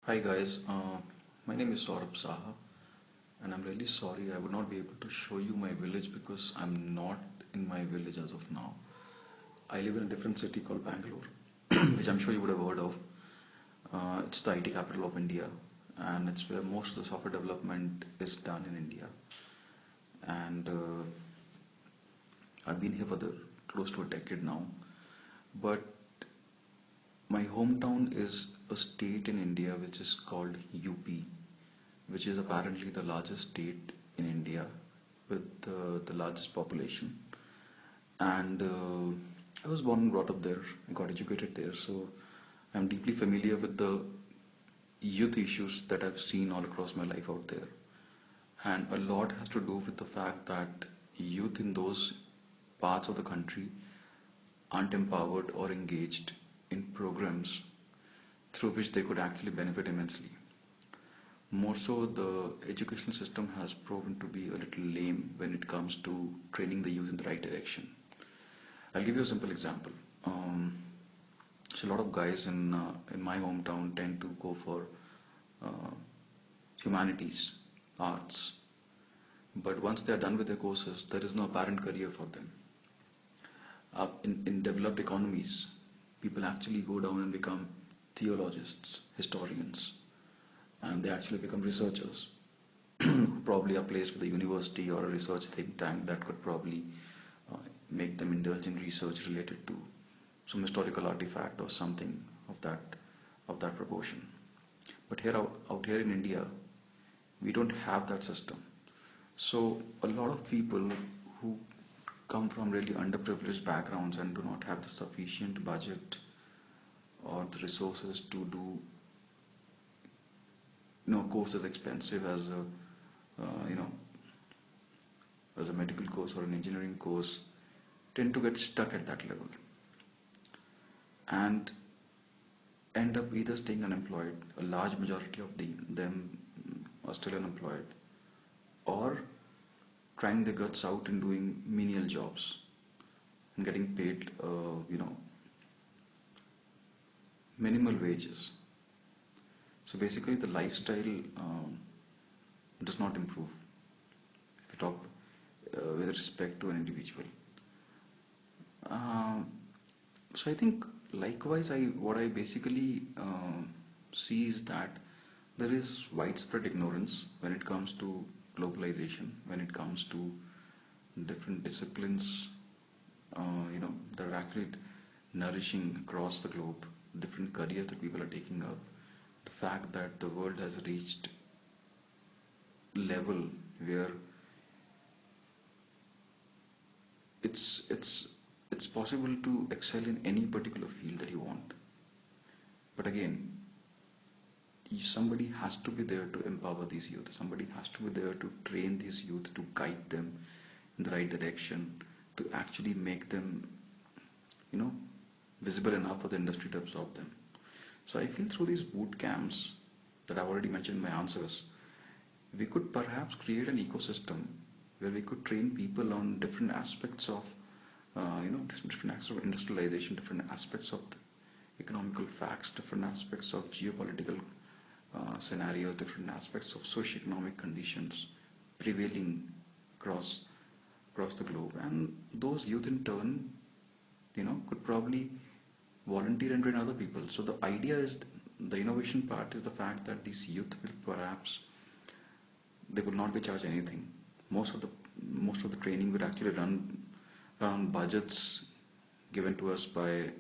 Hi guys, my name is Saurabh Saha, and I'm really sorry I would not be able to show you my village because I'm not in my village as of now. I live in a different city called Bangalore, which I'm sure you would have heard of. It's the IT capital of India, and it's where most of the software development is done in India. And I've been here for close to a decade now. But my hometown is a state in India which is called UP, which is apparently the largest state in India with the largest population. And I was born and brought up there. I got educated there, so I'm deeply familiar with the youth issues that I've seen all across my life out there. And a lot has to do with the fact that youth in those parts of the country aren't empowered or engaged in programs through which they could actually benefit immensely. More so, the educational system has proven to be a little lame when it comes to training the youth in the right direction. I'll give you a simple example. So a lot of guys in my hometown tend to go for uh, humanities, arts, but once they are done with their courses, there is no apparent career for them. In developed economies, people actually go down and become theologians, historians, and they actually become researchers who probably are placed with a university or a research think tank that could probably uh, make them indulge in research related to some historical artifact or something of that proportion. But out here in India, we don't have that system. So a lot of people who come from really underprivileged backgrounds and do not have the sufficient budget or the resources to do course as expensive as a medical course or an engineering course tend to get stuck at that level and end up either staying unemployed. A large majority of them are still unemployed, or trying their guts out in doing menial jobs and getting paid minimal wages. So basically the lifestyle does not improve if you talk with respect to an individual. Um, so I think likewise, what I basically see is that there is widespread ignorance when it comes to globalization, when it comes to different disciplines, that are actually nourishing across the globe, different careers that people are taking up. The fact that the world has reached level where it's it's possible to excel in any particular field that you want. But again, somebody has to be there to empower these youth. Somebody has to be there to train these youth, to guide them in the right direction, to actually make them, you know, visible enough for the industry to absorb them. So I feel through these boot camps that I've already mentioned in my answers, we could perhaps create an ecosystem where we could train people on different aspects of, different aspects of industrialization, different aspects of the economical facts, different aspects of geopolitical scenarios, different aspects of socio-economic conditions prevailing across across the globe, and those youth in turn, could probably volunteer and train other people. So the idea is the innovation part is the fact that these youth will perhaps they will not be charged anything. Most of the training would actually run on budgets given to us by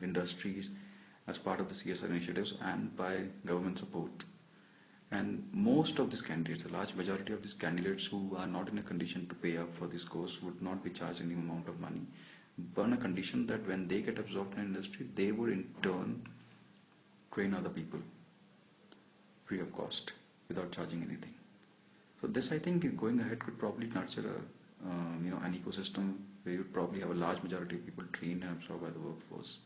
industries as part of the CSR initiatives and by government support. And most of these candidates, a large majority of these candidates who are not in a condition to pay up for this course would not be charged any amount of money, but on a condition that when they get absorbed in industry, they would in turn train other people free of cost without charging anything. So this, I think, going ahead could probably nurture an ecosystem where you probably have a large majority of people trained and absorbed by the workforce,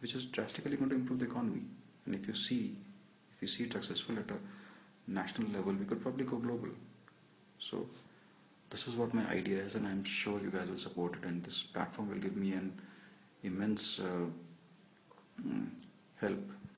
which is drastically going to improve the economy. And if you see it successful at a national level, we could probably go global. So this is what my idea is, and I'm sure you guys will support it. And this platform will give me an immense help